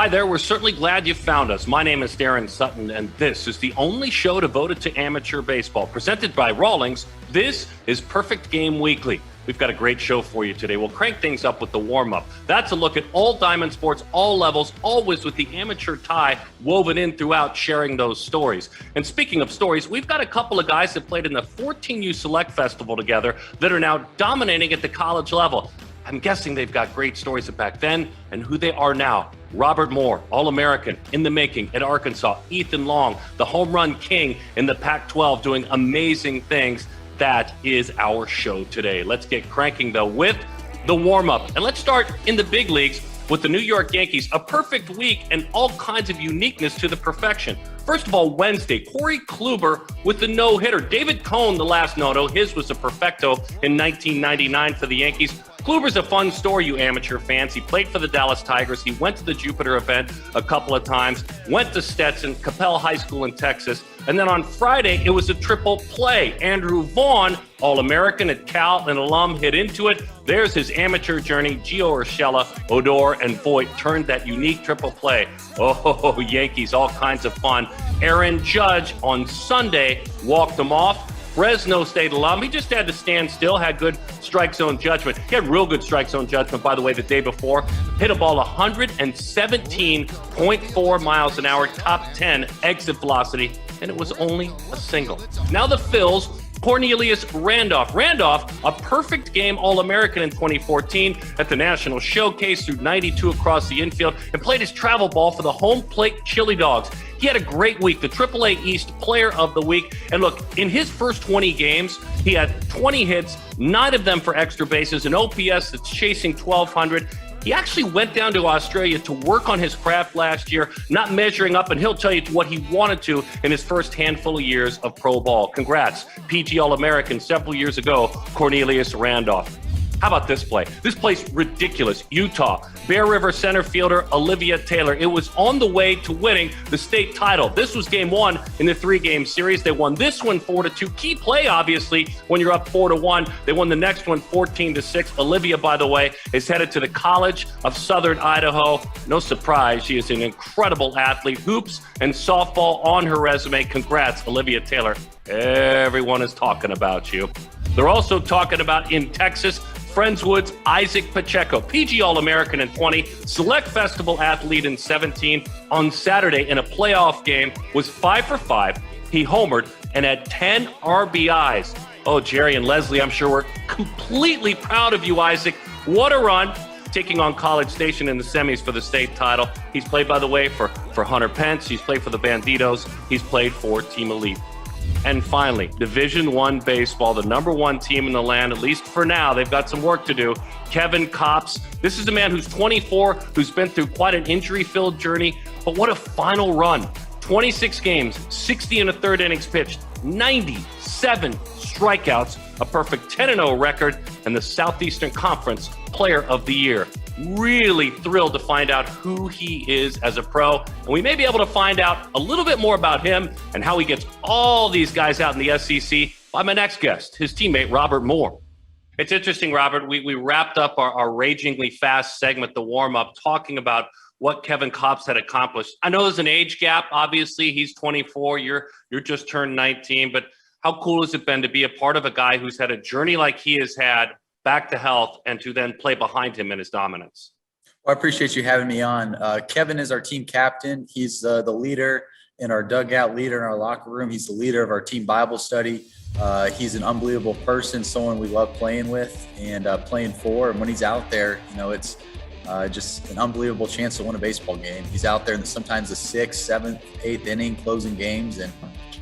Hi there, we're certainly glad you found us. My name is Darren Sutton, and this is the only show devoted to amateur baseball. Presented by Rawlings, this is Perfect Game Weekly. We've got a great show for you today. We'll crank things up with the warm-up. That's a look at all diamond sports, all levels, always with the amateur tie woven in throughout, sharing those stories. And speaking of stories, we've got a couple of guys that played in the 14U Select Festival together that are now dominating at the college level. I'm guessing they've got great stories of back then and who they are now. Robert Moore, All-American in the making at Arkansas. Ethan Long, the home run king in the Pac-12, doing amazing things. That is our show today. Let's get cranking, though, with the warm-up. And let's start in the big leagues with the New York Yankees. A perfect week and all kinds of uniqueness to the perfection. First of all, Wednesday, Corey Kluber with the no-hitter. David Cone, the last no-no. His was a perfecto in 1999 for the Yankees. Kluber's a fun story, you amateur fans. He played for the Dallas Tigers. He went to the Jupiter event a couple of times, went to Stetson, Capel High School in Texas. And then on Friday, it was a triple play. Andrew Vaughn, All-American at Cal, an alum, hit into it. There's his amateur journey. Gio Urshela, Odor, and Voigt turned that unique triple play. Oh, Yankees, all kinds of fun. Aaron Judge on Sunday walked them off. Fresno State alum. He just had to stand still, had good strike zone judgment. He had real good strike zone judgment, by the way, the day before. Hit a ball 117.4 miles an hour, top 10 exit velocity, and it was only a single. Now the Phils, Cornelius Randolph. Randolph, a perfect game All-American in 2014 at the National Showcase, threw 92 across the infield and played his travel ball for the home plate Chili Dogs. He had a great week, the AAA East Player of the Week. And look, in his first 20 games, he had 20 hits, 9 of them for extra bases, an OPS that's chasing 1,200. He actually went down to Australia to work on his craft last year, not measuring up, and he'll tell you what he wanted to in his first handful of years of pro ball. Congrats, PG All-American several years ago, Cornelius Randolph. How about this play? This play's ridiculous. Utah, Bear River center fielder Olivia Taylor. It was on the way to winning the state title. This was game 1 in the 3-game series. They won this one 4-2. Key play, obviously, when you're up 4-1. They won the next one 14-6. Olivia, by the way, is headed to the College of Southern Idaho. No surprise, she is an incredible athlete. Hoops and softball on her resume. Congrats, Olivia Taylor. Everyone is talking about you. They're also talking about in Texas, Friendswood's Isaac Pacheco, PG All-American in 20, Select Festival athlete in 17. On Saturday in a playoff game, was 5 for 5. He homered and had 10 RBIs. Oh, Jerry and Leslie, I'm sure we're completely proud of you, Isaac. What a run. Taking on College Station in the semis for the state title. He's played, by the way, for Hunter Pence. He's played for the Banditos. He's played for Team Elite. And finally, Division I baseball, the number 1 team in the land, at least for now. They've got some work to do. Kevin Kopps. This is a man who's 24, who's been through quite an injury-filled journey. But what a final run. 26 games, 60 and a third innings pitched, 97 strikeouts, a perfect 10-0 record, and the Southeastern Conference Player of the Year. Really thrilled to find out who he is as a pro. And we may be able to find out a little bit more about him and how he gets all these guys out in the SEC by my next guest, his teammate, Robert Moore. It's interesting, Robert. We wrapped up our ragingly fast segment, the warm-up, talking about what Kevin Kopps had accomplished. I know there's an age gap. Obviously, he's 24. You're just turned 19. But how cool has it been to be a part of a guy who's had a journey like he has had, back to health, and to then play behind him in his dominance? Well, I appreciate you having me on. Kevin is our team captain. He's the leader in our dugout, leader in our locker room. He's the leader of our team Bible study. He's an unbelievable person, someone we love playing with and playing for. And when he's out there, it's just an unbelievable chance to win a baseball game. He's out there in sometimes the 6th, 7th, 8th inning closing games, and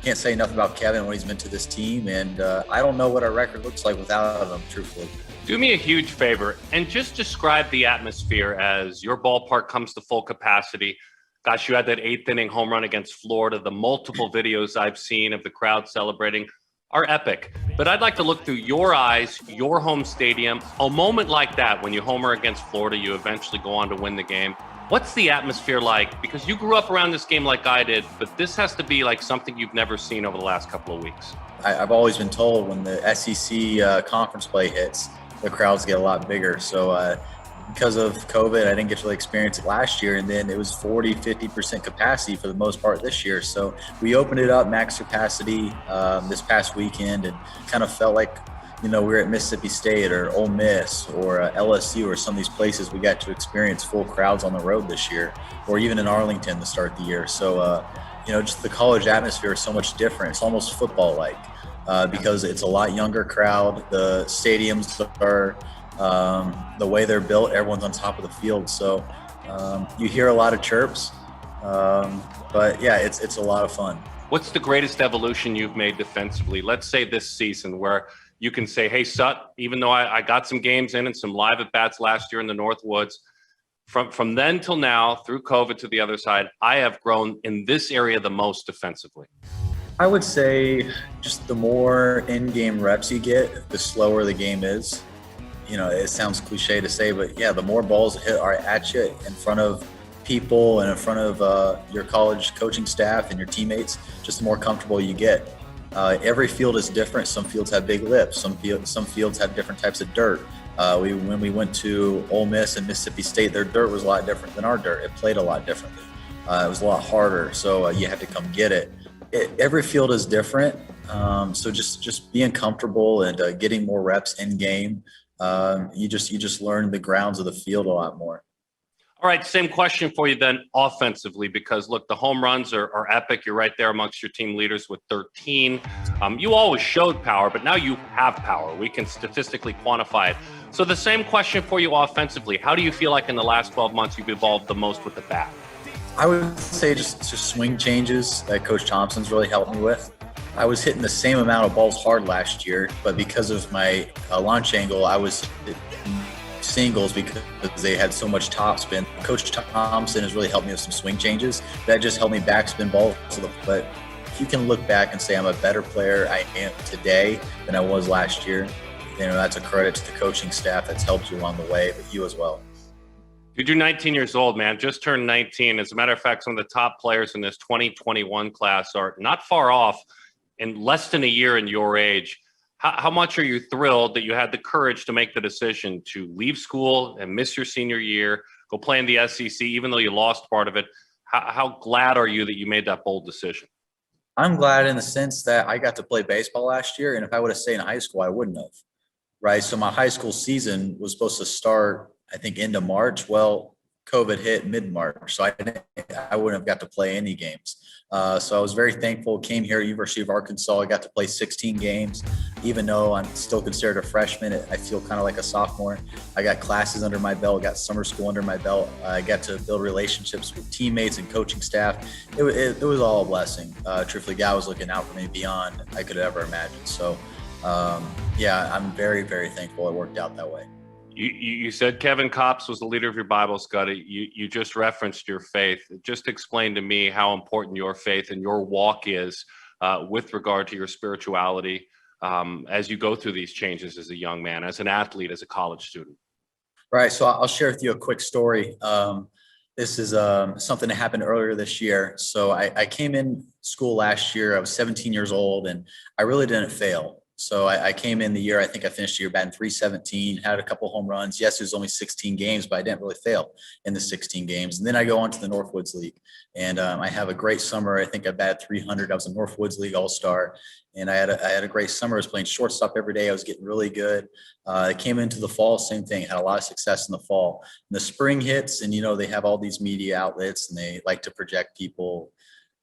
can't say enough about Kevin when he's been to this team. And I don't know what our record looks like without him, truthfully. Do me a huge favor and just describe the atmosphere as your ballpark comes to full capacity. Gosh, you had that 8th inning home run against Florida. The multiple videos I've seen of the crowd celebrating are epic. But I'd like to look through your eyes, your home stadium, a moment like that when you homer against Florida, you eventually go on to win the game. What's the atmosphere like? Because you grew up around this game like I did, but this has to be like something you've never seen over the last couple of weeks. I've always been told when the SEC conference play hits, the crowds get a lot bigger. So because of COVID, I didn't get to really experience it last year. And then it was 40-50% capacity for the most part this year. So we opened it up max capacity this past weekend, and kind of felt like, we were at Mississippi State or Ole Miss or LSU or some of these places. We got to experience full crowds on the road this year, or even in Arlington to start the year. So, just the college atmosphere is so much different. It's almost football-like because it's a lot younger crowd. The stadiums are the way they're built. Everyone's on top of the field. So you hear a lot of chirps, but yeah, it's a lot of fun. What's the greatest evolution you've made defensively? Let's say this season, where you can say, hey, Sut, even though I got some games in and some live at-bats last year in the Northwoods, from then till now, through COVID to the other side, I have grown in this area the most defensively. I would say just the more in-game reps you get, the slower the game is. It sounds cliche to say, but yeah, the more balls hit are at you in front of people and in front of your college coaching staff and your teammates, just the more comfortable you get. Every field is different. Some fields have big lips. Some fields have different types of dirt. When we went to Ole Miss and Mississippi State, their dirt was a lot different than our dirt. It played a lot differently. It was a lot harder, so you had to come get it. Every field is different, so just being comfortable and getting more reps in game, you just learn the grounds of the field a lot more. All right, same question for you then offensively, because look, the home runs are epic. You're right there amongst your team leaders with 13. You always showed power, but now you have power. We can statistically quantify it. So the same question for you offensively. How do you feel like in the last 12 months you've evolved the most with the bat? I would say just swing changes that Coach Thompson's really helped me with. I was hitting the same amount of balls hard last year, but because of my launch angle, I was singles because they had so much top spin. Coach Thompson has really helped me with some swing changes. That just helped me backspin balls. But if you can look back and say I'm a better player I am today than I was last year, that's a credit to the coaching staff that's helped you along the way, but you as well. Dude, you're 19 years old, man. Just turned 19. As a matter of fact, some of the top players in this 2021 class are not far off in less than a year in your age. How much are you thrilled that you had the courage to make the decision to leave school and miss your senior year, go play in the SEC, even though you lost part of it? How glad are you that you made that bold decision? I'm glad in the sense that I got to play baseball last year, and if I would have stayed in high school, I wouldn't have, right? So my high school season was supposed to start, I think, end of March. Well, COVID hit mid-March, so I wouldn't have got to play any games. So I was very thankful. Came here at University of Arkansas. I got to play 16 games. Even though I'm still considered a freshman, I feel kind of like a sophomore. I got classes under my belt, got summer school under my belt. I got to build relationships with teammates and coaching staff. It was all a blessing. Truthfully, God was looking out for me beyond I could ever imagine. So, yeah, I'm very, very thankful it worked out that way. You said Kevin Copps was the leader of your Bible study. You just referenced your faith. Just explain to me how important your faith and your walk is with regard to your spirituality as you go through these changes as a young man, as an athlete, as a college student. Right. So I'll share with you a quick story. This is something that happened earlier this year. So I came in school last year. I was 17 years old, and I really didn't fail. So I came in the year, I think I finished the year batting .317, had a couple home runs. Yes, it was only 16 games, but I didn't really fail in the 16 games. And then I go on to the Northwoods League, and I have a great summer. I think I batted .300. I was a Northwoods League All-Star, and I had a great summer. I was playing shortstop every day. I was getting really good. I came into the fall, same thing, had a lot of success in the fall. And the spring hits, and, they have all these media outlets, and they like to project people,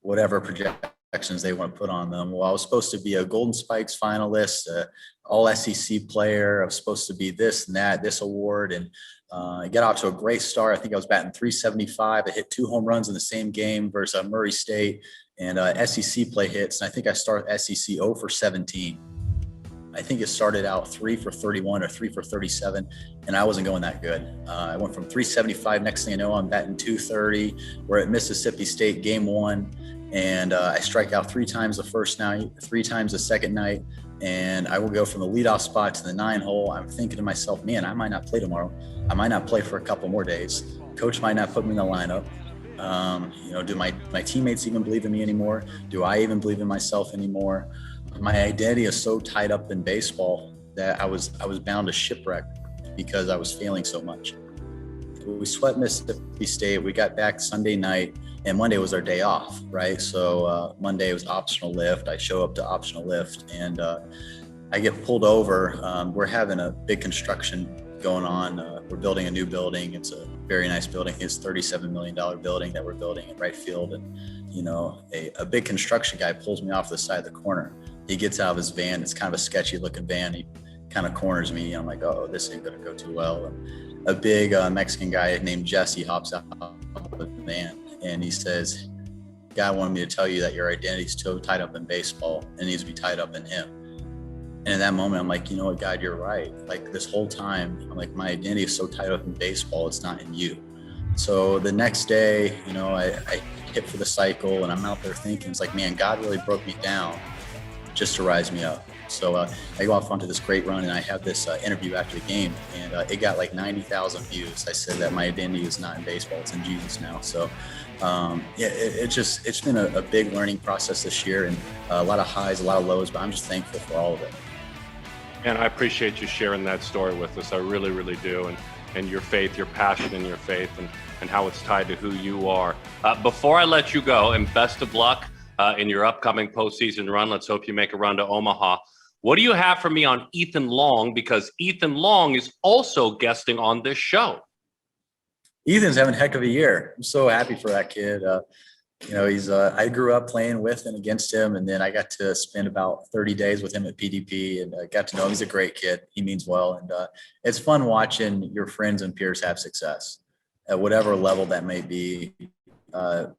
whatever projections they want to put on them. Well, I was supposed to be a Golden Spikes finalist, all SEC player. I was supposed to be this and that, this award. And I got off to a great start. I think I was batting .375. I hit 2 home runs in the same game versus Murray State, and SEC play hits. And I think I started SEC 0 for 17. I think it started out 3 for 31 or 3 for 37, and I wasn't going that good. I went from .375. Next thing I know, I'm batting .230. We're at Mississippi State game 1. And I strike out 3 times the first night, 3 times the second night, and I will go from the leadoff spot to the 9-hole. I'm thinking to myself, man, I might not play tomorrow. I might not play for a couple more days. Coach might not put me in the lineup. Do my teammates even believe in me anymore? Do I even believe in myself anymore? My identity is so tied up in baseball that I was bound to shipwreck because I was failing so much. we swept Mississippi State. We got back Sunday night, and Monday was our day off, right? So Monday was optional lift. I show up to optional lift, and I get pulled over. We're having a big construction going on. We're building a new building. It's a very nice building. It's a $37 million building that we're building in right field. And, a big construction guy pulls me off the side of the corner. He gets out of his van. It's kind of a sketchy looking van. He kind of corners me. I'm like, oh, this ain't going to go too well. And a big Mexican guy named Jesse hops out of the van, and he says, God wanted me to tell you that your identity is so tied up in baseball and needs to be tied up in him. And in that moment, I'm like, you know what, God, you're right. Like this whole time, I'm like, my identity is so tied up in baseball, it's not in you. So the next day, I hit for the cycle, and I'm out there thinking, it's like, man, God really broke me down just to rise me up. So I go off onto this great run, and I have this interview after the game, and it got like 90,000 views. I said that my identity is not in baseball, it's in Jesus now. So it's been a big learning process this year, and a lot of highs, a lot of lows, but I'm just thankful for all of it. And I appreciate you sharing that story with us. I really, really do. And your faith, your passion in your faith, and how it's tied to who you are. Before I let you go, and best of luck in your upcoming postseason run. Let's hope you make a run to Omaha. What do you have for me on Ethan Long? Because Ethan Long is also guesting on this show. Ethan's having a heck of a year. I'm so happy for that kid. He's I grew up playing with and against him, and then I got to spend about 30 days with him at PDP, and got to know him. He's a great kid. He means well, and it's fun watching your friends and peers have success at whatever level that may be.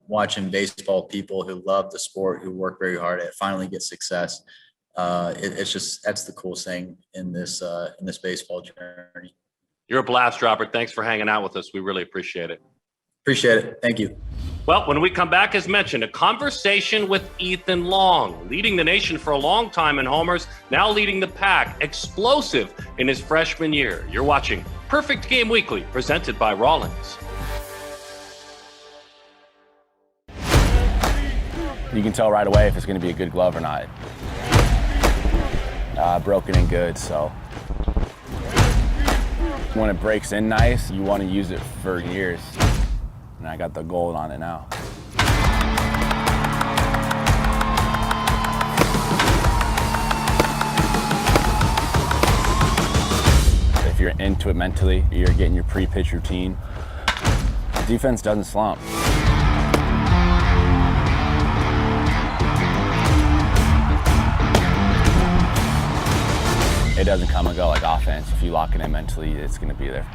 Watching baseball people who love the sport, who work very hard at it, finally get success. That's the coolest thing in this baseball journey. You're a blast, Robert. Thanks for hanging out with us. We really appreciate it. Appreciate it. Thank you. Well, when we come back, as mentioned, a conversation with Ethan Long, leading the nation for a long time in homers, now leading the pack, explosive in his freshman year. You're watching Perfect Game Weekly, presented by Rawlings. You can tell right away if it's going to be a good glove or not. Broken in good, so when it breaks in nice, you want to use it for years. And I got the gold on it now. If you're into it mentally, you're getting your pre-pitch routine, defense doesn't slump. It doesn't come and go like offense. If you lock it in mentally, it's going to be there.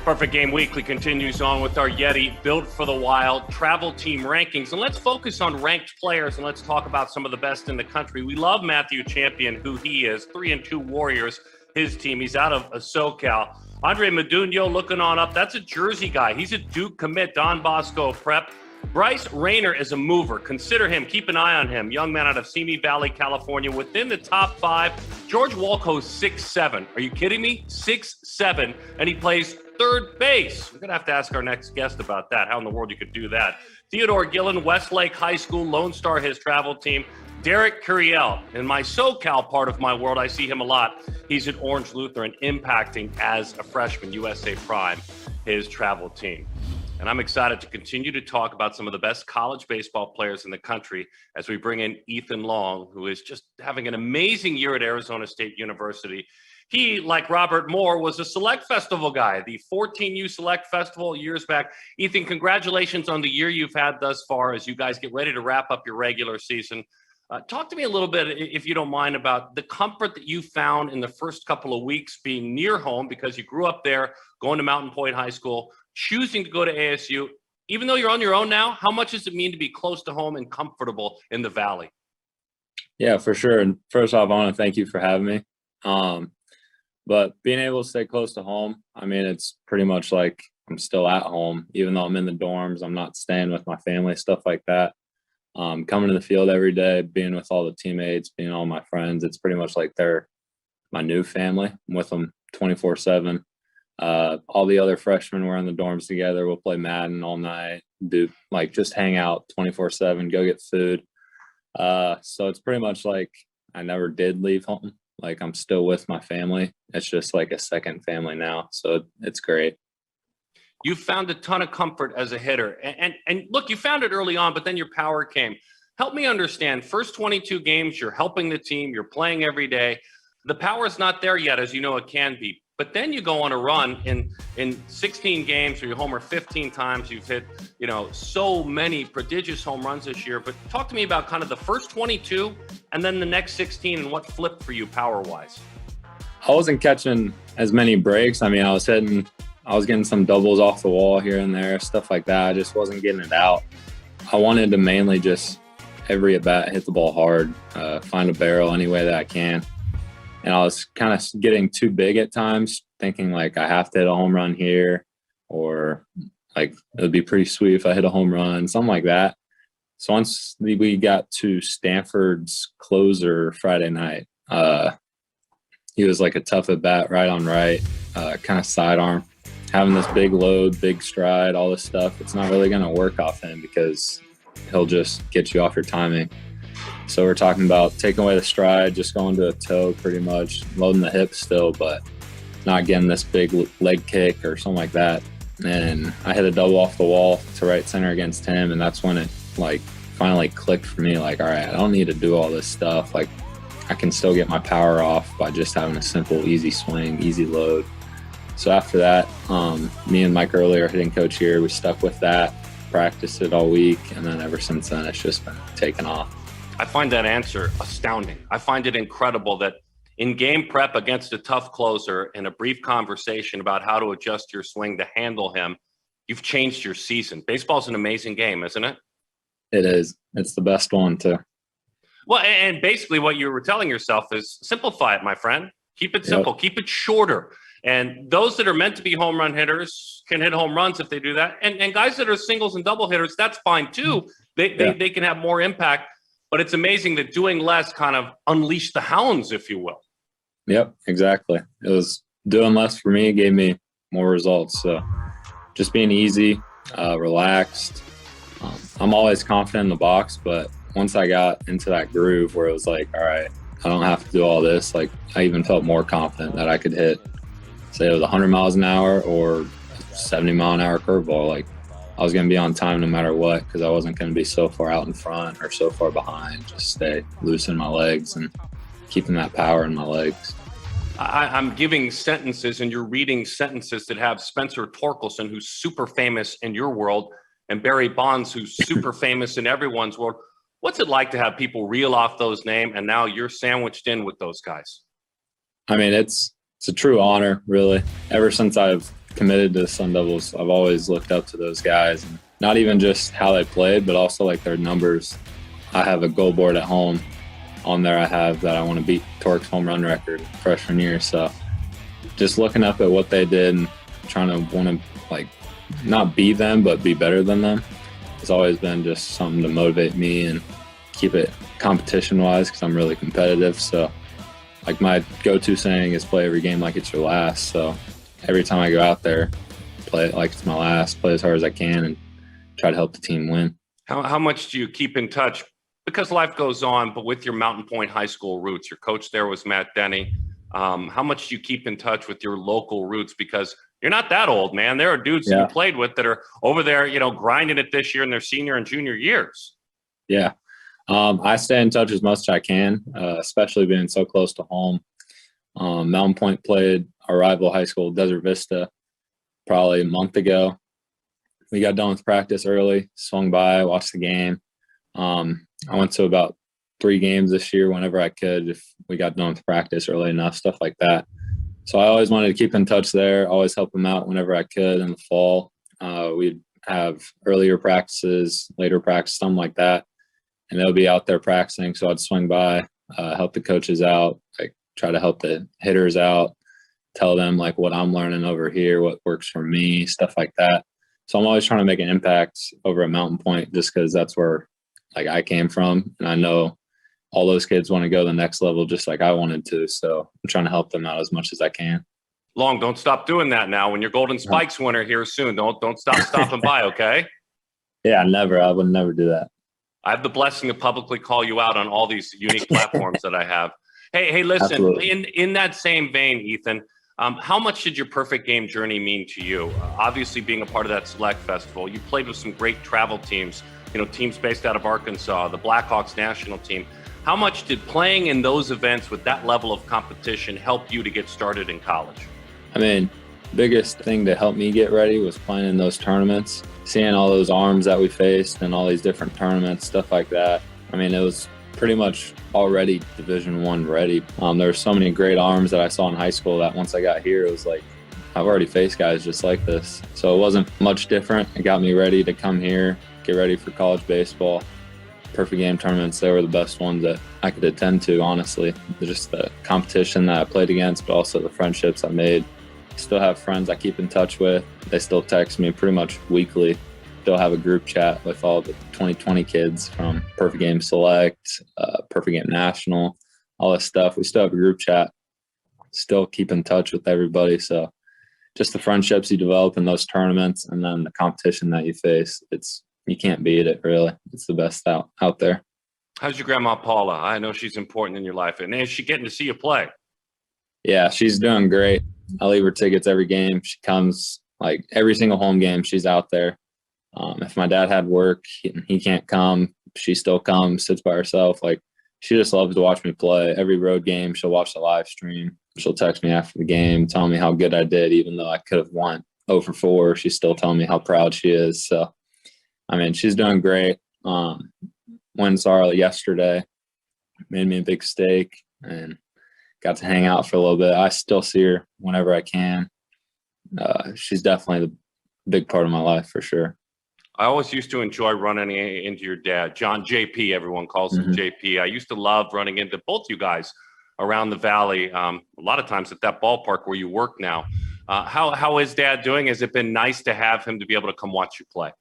Perfect Game Weekly continues on with our Yeti Built for the Wild travel team rankings. And let's focus on ranked players, and let's talk about some of the best in the country. We love Matthew Champion, who he is, 3-2 Warriors, his team. He's out of SoCal. Andre Meduno looking on up. That's a Jersey guy. He's a Duke commit, Don Bosco prep. Bryce Rayner is a mover. Consider him. Keep an eye on him. Young man out of Simi Valley, California, within the top 5. George Walco's 6'7". Are you kidding me? 6'7", and he plays third base. We're going to have to ask our next guest about that, how in the world you could do that. Theodore Gillen, Westlake High School, Lone Star, his travel team. Derek Curiel, in my SoCal part of my world, I see him a lot. He's at Orange Lutheran, impacting as a freshman, USA Prime, his travel team. And I'm excited to continue to talk about some of the best college baseball players in the country as we bring in Ethan Long, who is just having an amazing year at Arizona State University. He, like Robert Moore, was a Select Festival guy, the 14U Select Festival years back. Ethan, congratulations on the year you've had thus far as you guys get ready to wrap up your regular season. Talk to me a little bit, if you don't mind, about the comfort that you found in the first couple of weeks being near home because you grew up there, going to Mountain Point High School, choosing to go to ASU. Even though you're on your own now, how much does it mean to be close to home and comfortable in the Valley? Yeah, for sure. And first off, I want to thank you for having me. But being able to stay close to home, I mean, it's pretty much like I'm still at home, even though I'm in the dorms. I'm not staying with my family, stuff like that. Coming to the field every day, being with all the teammates, being all my friends, it's pretty much like they're my new family. I'm with them 24/7. All the other freshmen were in the dorms together. We'll play Madden all night. do like just hang out 24/7, go get food. So it's pretty much like I never did leave home. Like I'm still with my family. It's just like a second family now. So it's great. You found a ton of comfort as a hitter. And look, you found it early on, but then your power came. Help me understand, first 22 games, you're helping the team, you're playing every day. The power is not there yet, as you know it can be. But then you go on a run in 16 games where you homer 15 times. You've hit, so many prodigious home runs this year. But talk to me about kind of the first 22 and then the next 16 and what flipped for you power-wise. I wasn't catching as many breaks. I mean, I was getting some doubles off the wall here and there, stuff like that. I just wasn't getting it out. I wanted to mainly just every at bat hit the ball hard, find a barrel any way that I can. And I was kind of getting too big at times, thinking like I have to hit a home run here, or like it would be pretty sweet if I hit a home run, something like that. So once we got to Stanford's closer Friday night, he was like a tough at bat, right on right, kind of sidearm, having this big load, big stride, all this stuff. It's not really going to work off him because he'll just get you off your timing. So we're talking about taking away the stride, just going to a toe pretty much, loading the hips still, but not getting this big leg kick or something like that. And I hit a double off the wall to right center against him, and that's when it like finally clicked for me, like, all right, I don't need to do all this stuff. Like I can still get my power off by just having a simple, easy swing, easy load. So after that, me and Mike Early, our hitting coach here, we stuck with that, practiced it all week, and then ever since then, it's just been taking off. I find that answer astounding. I find it incredible that in game prep against a tough closer, in a brief conversation about how to adjust your swing to handle him, you've changed your season. Baseball's an amazing game, isn't it? It is. It's the best one, too. Well, and basically what you were telling yourself is simplify it, my friend. Keep it simple. Yep. Keep it shorter. And those that are meant to be home run hitters can hit home runs if they do that. And guys that are singles and double hitters, that's fine, too. They can have more impact. But it's amazing that doing less kind of unleashed the hounds, if you will. Yep, exactly. It was doing less for me, gave me more results. So just being easy, relaxed. I'm always confident in the box, but once I got into that groove where it was like, all right, I don't have to do all this. Like I even felt more confident that I could hit, say it was 100 miles an hour or 70 mile an hour curveball. Like I was going to be on time no matter what, because I wasn't going to be so far out in front or so far behind. Just stay loose in my legs and keeping that power in my legs. I'm giving sentences and you're reading sentences that have Spencer Torkelson, who's super famous in your world, and Barry Bonds, who's super famous in everyone's world. What's it like to have people reel off those names and now you're sandwiched in with those guys? I mean, it's a true honor, really. Ever since I've committed to the Sun Devils, I've always looked up to those guys, and not even just how they played, but also like their numbers. I have a goal board at home. On there I have that I want to beat Torque's home run record freshman year. So just looking up at what they did and trying to want to like not be them, but be better than them has always been just something to motivate me and keep it competition-wise, because I'm really competitive. So like my go-to saying is play every game like it's your last. So every time I go out there, play it like it's my last, play as hard as I can, and try to help the team win. How much do you keep in touch? Because life goes on, but with your Mountain Point High School roots, your coach there was Matt Denny. How much do you keep in touch with your local roots? Because you're not that old, man. There are dudes that you played with that are over there, grinding it this year in their senior and junior years. Yeah. I stay in touch as much as I can, especially being so close to home. Mountain Point played our rival high school, Desert Vista, probably a month ago. We got done with practice early, swung by, watched the game. I went to about 3 games this year whenever I could, if we got done with practice early enough, stuff like that. So I always wanted to keep in touch there, always help them out whenever I could in the fall. We'd have earlier practices, later practice, something like that. And they'll be out there practicing. So I'd swing by, help the coaches out, like try to help the hitters out, tell them like what I'm learning over here, what works for me, stuff like that. So I'm always trying to make an impact over at Mountain Point, just because that's where like I came from. And I know all those kids want to go to the next level just like I wanted to. So I'm trying to help them out as much as I can. Long, don't stop doing that now. When your Golden Spikes winner here soon, don't stop stopping by, okay? Yeah, never. I would never do that. I have the blessing to publicly call you out on all these unique platforms that I have. Hey, listen, Absolutely. in that same vein, Ethan, how much did your perfect game journey mean to you? Obviously, being a part of that Select Festival, you played with some great travel teams, teams based out of Arkansas, the Blackhawks national team. How much did playing in those events with that level of competition help you to get started in college? I mean, biggest thing to help me get ready was playing in those tournaments, seeing all those arms that we faced and all these different tournaments, stuff like that. I mean, it was pretty much already Division I ready. There were so many great arms that I saw in high school that once I got here, it was like, I've already faced guys just like this. So it wasn't much different. It got me ready to come here, get ready for college baseball. Perfect game tournaments, they were the best ones that I could attend to, honestly. Just the competition that I played against, but also the friendships I made. Still have friends I keep in touch with. They still text me pretty much weekly. Still have a group chat with all the 2020 kids from Perfect Game Select, Perfect Game National, all this stuff. We still have a group chat. Still keep in touch with everybody. So just the friendships you develop in those tournaments and then the competition that you face, you can't beat it, really. It's the best out there. How's your grandma Paula? I know she's important in your life. And is she getting to see you play? Yeah, she's doing great. I leave her tickets every game. She comes, like, every single home game, she's out there. If my dad had work, he can't come. She still comes, sits by herself. Like, she just loves to watch me play. Every road game, she'll watch the live stream. She'll text me after the game, telling me how good I did, even though I could have won 0 for 4. She's still telling me how proud she is. So, I mean, she's doing great. Went Sarla yesterday, made me a big steak, and got to hang out for a little bit. I still see her whenever I can. She's definitely the big part of my life for sure. I always used to enjoy running into your dad, John JP. Everyone calls him JP. I used to love running into both you guys around the valley. A lot of times at that ballpark where you work now. How is Dad doing? Has it been nice to have him to be able to come watch you play?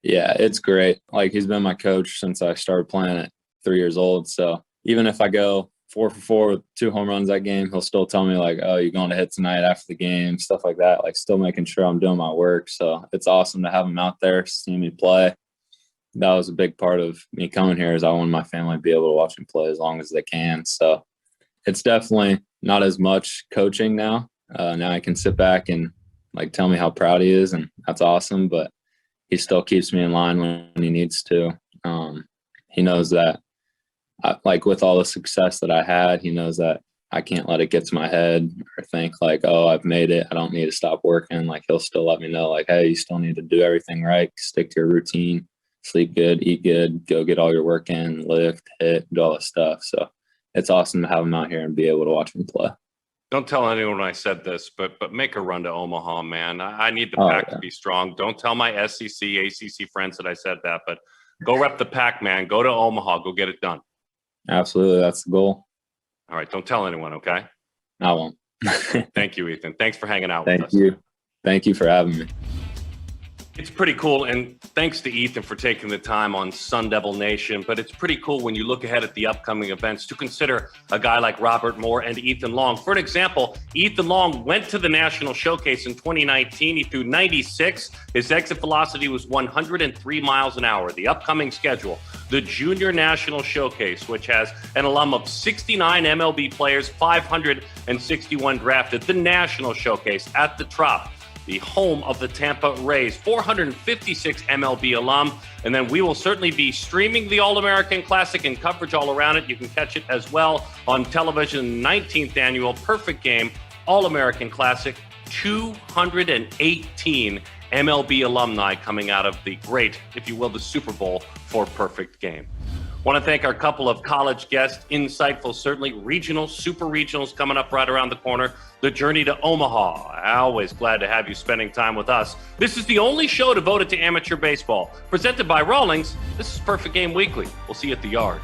Yeah, it's great. Like, he's been my coach since I started playing at 3 years old. So even if I go 4 for 4 with 2 home runs that game, he'll still tell me, like, oh, you're going to hit tonight after the game, stuff like that. Like, still making sure I'm doing my work. So it's awesome to have him out there, seeing me play. That was a big part of me coming here, is I want my family to be able to watch him play as long as they can. So it's definitely not as much coaching now. Now I can sit back and, like, tell me how proud he is, and that's awesome. But he still keeps me in line when he needs to. He knows that, like, with all the success that I had, he knows that I can't let it get to my head or think, like, oh, I've made it, I don't need to stop working. Like, he'll still let me know, like, hey, you still need to do everything right, stick to your routine, sleep good, eat good, go get all your work in, lift, hit, do all this stuff. So it's awesome to have him out here and be able to watch him play. Don't tell anyone I said this, but make a run to Omaha, man. I need the Pack to be strong. Don't tell my SEC, ACC friends that I said that, but go rep the Pack, man. Go to Omaha. Go get it done. Absolutely. That's the goal. All right. Don't tell anyone, okay? I won't. Thank you, Ethan. Thanks for hanging out with us. Thank you. Thank you for having me. It's pretty cool, and thanks to Ethan for taking the time on Sun Devil Nation, but it's pretty cool when you look ahead at the upcoming events to consider a guy like Robert Moore and Ethan Long. For an example, Ethan Long went to the National Showcase in 2019. He threw 96. His exit velocity was 103 miles an hour. The upcoming schedule, the Junior National Showcase, which has an alum of 69 MLB players, 561 drafted. The National Showcase at the Trop, the home of the Tampa Rays, 456 MLB alum. And then we will certainly be streaming the All-American Classic and coverage all around it. You can catch it as well on television. 19th annual Perfect Game All-American Classic, 218 MLB alumni coming out of the great, if you will, the Super Bowl for Perfect Game. Want to thank our couple of college guests, insightful, certainly regional, super regionals coming up right around the corner. The journey to Omaha. Always glad to have you spending time with us. This is the only show devoted to amateur baseball. Presented by Rawlings, this is Perfect Game Weekly. We'll see you at the Yard.